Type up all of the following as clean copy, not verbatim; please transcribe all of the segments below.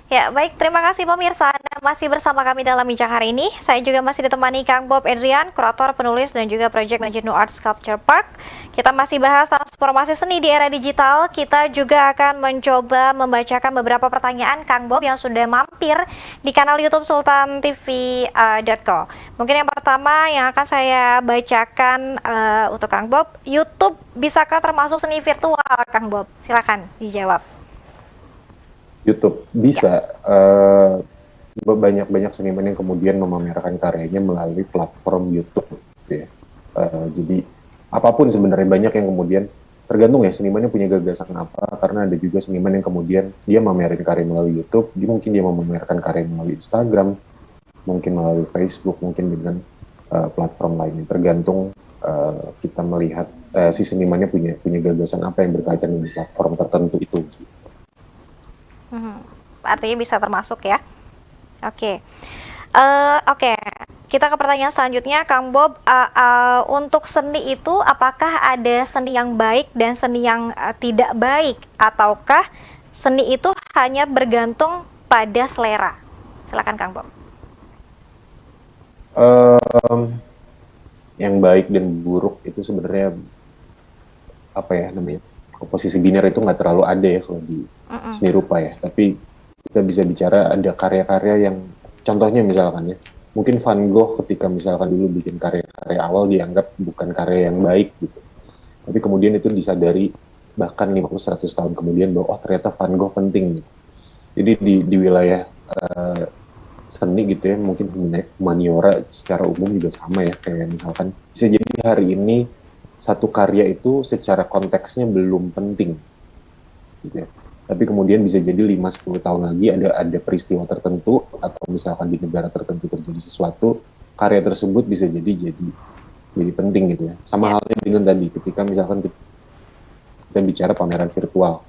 Ya, baik. Terima kasih pemirsa. Anda masih bersama kami dalam bincang hari ini. Saya juga masih ditemani Kang Bob Edrian, kurator, penulis, dan juga Project Manager New Art Sculpture Park. Kita masih bahas transformasi seni di era digital. Kita juga akan mencoba membacakan beberapa pertanyaan Kang Bob yang sudah mampir di kanal YouTube Sultan TV.co. Mungkin yang pertama yang akan saya bacakan untuk Kang Bob, YouTube bisakah termasuk seni virtual, Kang Bob? Silakan dijawab. YouTube Ya. bisa banyak seniman yang kemudian memamerkan karyanya melalui platform YouTube gitu ya. Jadi apapun sebenarnya banyak yang kemudian tergantung ya senimannya punya gagasan apa, karena ada juga seniman yang kemudian dia memamerin karya melalui YouTube, mungkin dia memamerkan karya melalui Instagram, mungkin melalui Facebook, mungkin dengan platform lainnya, tergantung kita melihat si senimannya punya gagasan apa yang berkaitan dengan platform tertentu itu. Artinya bisa termasuk ya. Oke. Oke. Kita ke pertanyaan selanjutnya, Kang Bob. Untuk seni itu, apakah ada seni yang baik dan seni yang tidak baik, ataukah seni itu hanya bergantung pada selera? Silakan, Kang Bob. Yang baik dan buruk itu sebenarnya apa ya namanya, komposisi biner itu nggak terlalu ada ya kalau di seni rupa ya, tapi kita bisa bicara ada karya-karya yang contohnya misalkan ya, mungkin Van Gogh ketika misalkan dulu bikin karya-karya awal dianggap bukan karya yang baik gitu, tapi kemudian itu disadari bahkan 50-100 tahun kemudian bahwa oh ternyata Van Gogh penting gitu. Jadi di wilayah seni gitu ya, mungkin humaniora secara umum juga sama ya, kayak misalkan bisa jadi hari ini satu karya itu secara konteksnya belum penting gitu ya, tapi kemudian bisa jadi 5-10 tahun lagi ada peristiwa tertentu atau misalkan di negara tertentu terjadi sesuatu, karya tersebut bisa jadi penting gitu ya. Sama halnya dengan tadi ketika misalkan kita bicara pameran virtual,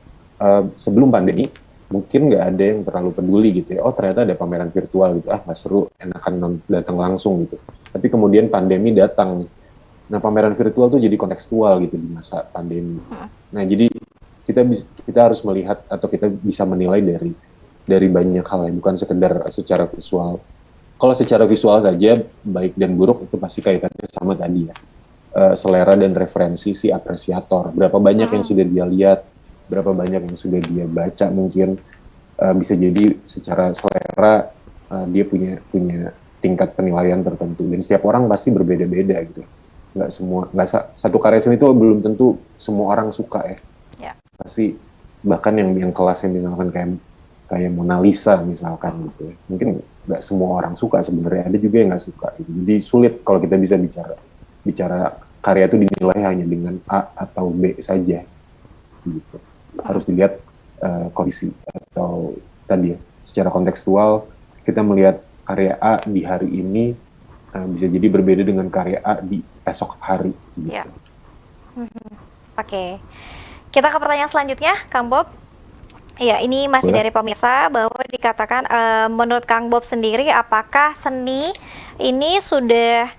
sebelum pandemi mungkin nggak ada yang terlalu peduli gitu ya, oh ternyata ada pameran virtual gitu, nggak seru, enakan datang langsung gitu. Tapi kemudian pandemi datang nih, nah pameran virtual tuh jadi kontekstual gitu di masa pandemi. Nah jadi kita harus melihat atau kita bisa menilai dari banyak hal ya, bukan sekedar secara visual. Kalau secara visual saja baik dan buruk itu pasti kaitannya sama tadi ya, selera dan referensi si apresiator, berapa banyak yang sudah dia lihat, berapa banyak yang sudah dia baca, mungkin bisa jadi secara selera dia punya tingkat penilaian tertentu, dan setiap orang pasti berbeda-beda gitu. Nggak satu karya seni itu belum tentu semua orang suka ya. Pasti bahkan yang kelasnya misalkan kayak Mona Lisa misalkan gitu ya, mungkin nggak semua orang suka sebenarnya, ada juga yang nggak suka gitu. Jadi sulit kalau kita bisa bicara karya itu dinilai hanya dengan A atau B saja gitu. Harus dilihat kondisi atau tadi ya, secara kontekstual kita melihat karya A di hari ini bisa jadi berbeda dengan karya A di esok hari gitu. Ya. Oke. Kita ke pertanyaan selanjutnya, Kang Bob. Iya, ini masih dari pemirsa bahwa dikatakan menurut Kang Bob sendiri, apakah seni ini sudah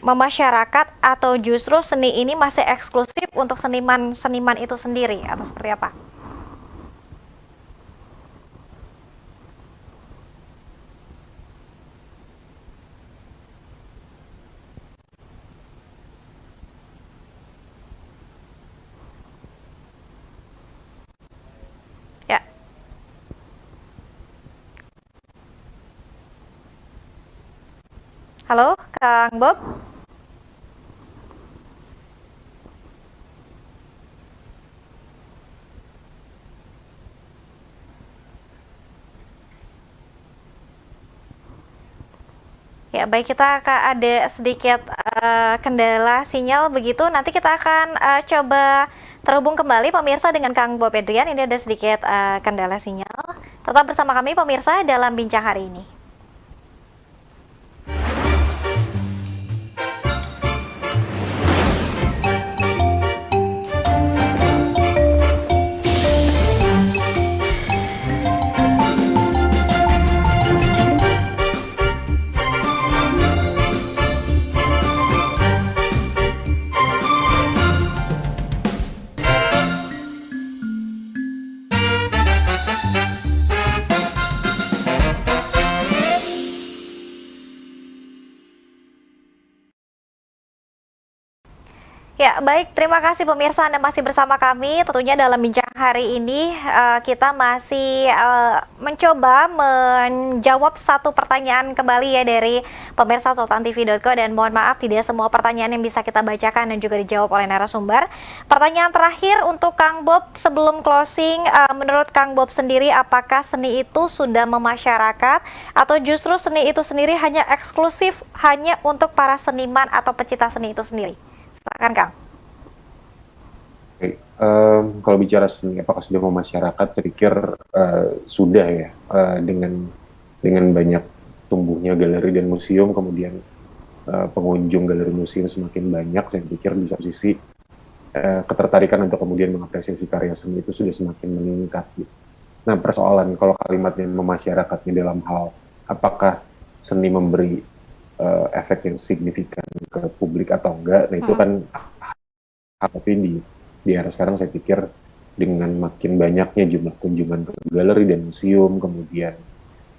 memasyarakat atau justru seni ini masih eksklusif untuk seniman itu sendiri atau seperti apa? Ya. Halo, Kang Bob? Ya, baik, kita ada sedikit kendala sinyal begitu. Nanti kita akan coba terhubung kembali pemirsa dengan Kang Bob Edrian. Ini ada sedikit kendala sinyal. Tetap bersama kami pemirsa dalam bincang hari ini. Ya, baik. Terima kasih pemirsa Anda masih bersama kami. Tentunya dalam bincang hari ini kita masih mencoba menjawab satu pertanyaan kembali ya dari pemirsa sultantv.co, dan mohon maaf tidak semua pertanyaan yang bisa kita bacakan dan juga dijawab oleh narasumber. Pertanyaan terakhir untuk Kang Bob sebelum closing, menurut Kang Bob sendiri apakah seni itu sudah memasyarakat atau justru seni itu sendiri hanya eksklusif hanya untuk para seniman atau pecinta seni itu sendiri? Silakan Kang. Oke, kalau bicara seni, apakah sudah memasyarakat? Saya pikir sudah ya, dengan banyak tumbuhnya galeri dan museum, kemudian pengunjung galeri museum semakin banyak. Saya pikir di satu sisi ketertarikan untuk kemudian mengapresiasi karya seni itu sudah semakin meningkat. Gitu. Nah, persoalan kalau kalimatnya memasyarakatnya dalam hal apakah seni memberi efek yang signifikan ke publik atau enggak, nah itu kan tapi di era sekarang saya pikir dengan makin banyaknya jumlah kunjungan ke galeri dan museum, kemudian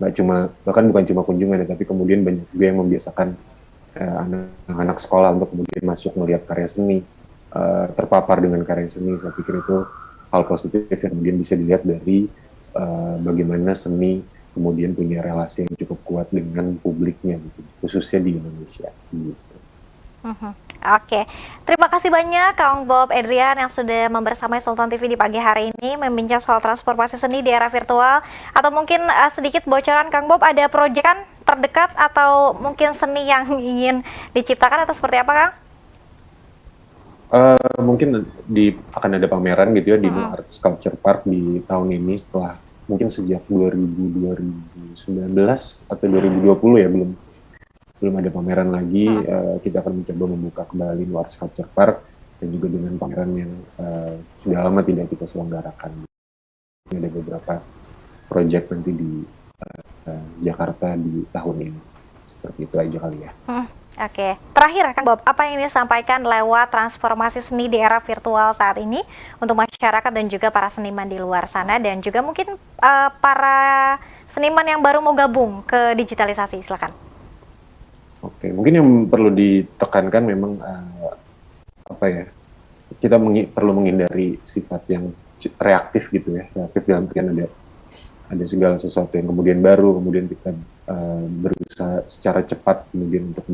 nggak cuma, bahkan bukan cuma kunjungan ya, tapi kemudian banyak juga yang membiasakan anak-anak sekolah untuk kemudian masuk melihat karya seni, terpapar dengan karya seni. Saya pikir itu hal positif yang kemudian bisa dilihat dari bagaimana seni kemudian punya relasi yang cukup kuat dengan publiknya, gitu, khususnya di Indonesia. Gitu. Oke, terima kasih banyak Kang Bob Edrian yang sudah membersamai Sultan TV di pagi hari ini membincang soal transformasi seni di era virtual. Atau mungkin sedikit bocoran Kang Bob, ada proyekan terdekat atau mungkin seni yang ingin diciptakan atau seperti apa Kang? Mungkin akan ada pameran gitu ya di New Art Sculpture Park di tahun ini, setelah mungkin sejak 2019 atau 2020 ya belum ada pameran lagi. Kita akan mencoba membuka kembali New Art Sculpture Park, dan juga dengan pameran yang sudah lama tidak kita selenggarakan. Ada beberapa proyek nanti di Jakarta di tahun ini. Seperti itu aja kali ya. Oke, terakhir Kang Bob, apa yang ingin disampaikan lewat transformasi seni di era virtual saat ini untuk masyarakat dan juga para seniman di luar sana, dan juga mungkin para seniman yang baru mau gabung ke digitalisasi? Silakan. Oke, mungkin yang perlu ditekankan memang apa ya, kita perlu menghindari sifat yang reaktif gitu ya. Reaktif dalam artian ada segala sesuatu yang kemudian baru, kemudian kita berusaha secara cepat kemudian untuk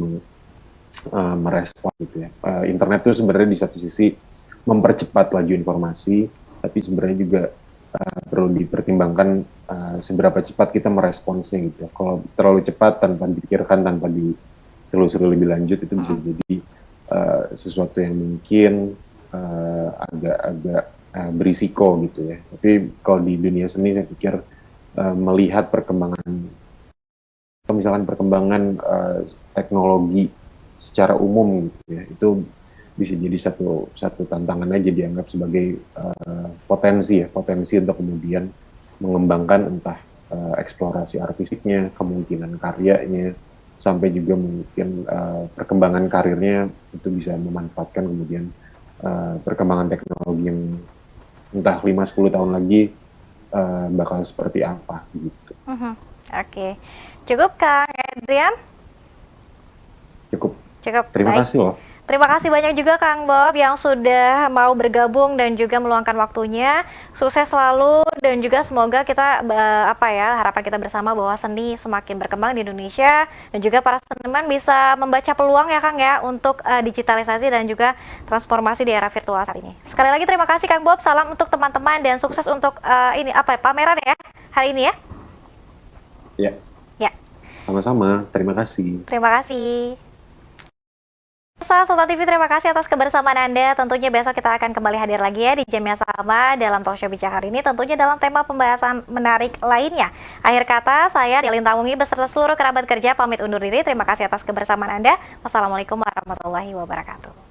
merespon gitu ya. Internet itu sebenarnya di satu sisi mempercepat laju informasi, tapi sebenarnya juga perlu dipertimbangkan seberapa cepat kita meresponsnya gitu. Kalau terlalu cepat tanpa dipikirkan, tanpa ditelusuri lebih lanjut, itu bisa jadi sesuatu yang mungkin agak-agak berisiko gitu ya. Tapi kalau di dunia seni saya pikir melihat misalkan perkembangan teknologi secara umum gitu ya, itu bisa jadi satu tantangan aja, dianggap sebagai potensi untuk kemudian mengembangkan entah eksplorasi artistiknya, kemungkinan karyanya, sampai juga mungkin perkembangan karirnya itu bisa memanfaatkan kemudian perkembangan teknologi yang entah 5-10 tahun lagi bakal seperti apa gitu. Oke, cukup Kang Edrian? Cukup. Baik. Terima kasih loh. Terima kasih banyak juga Kang Bob yang sudah mau bergabung dan juga meluangkan waktunya. Sukses selalu, dan juga semoga kita harapan kita bersama bahwa seni semakin berkembang di Indonesia, dan juga para seniman bisa membaca peluang ya Kang ya untuk digitalisasi dan juga transformasi di era virtual saat ini. Sekali lagi terima kasih Kang Bob, salam untuk teman-teman dan sukses untuk pameran ya hari ini ya. Ya. Ya. Sama-sama, terima kasih. Terima kasih. Sultan TV, terima kasih atas kebersamaan Anda. Tentunya besok kita akan kembali hadir lagi ya di jam yang sama dalam talk show Bincang hari ini, tentunya dalam tema pembahasan menarik lainnya. Akhir kata, saya Delin Tamungi beserta seluruh kerabat kerja pamit undur diri. Terima kasih atas kebersamaan Anda. Wassalamualaikum warahmatullahi wabarakatuh.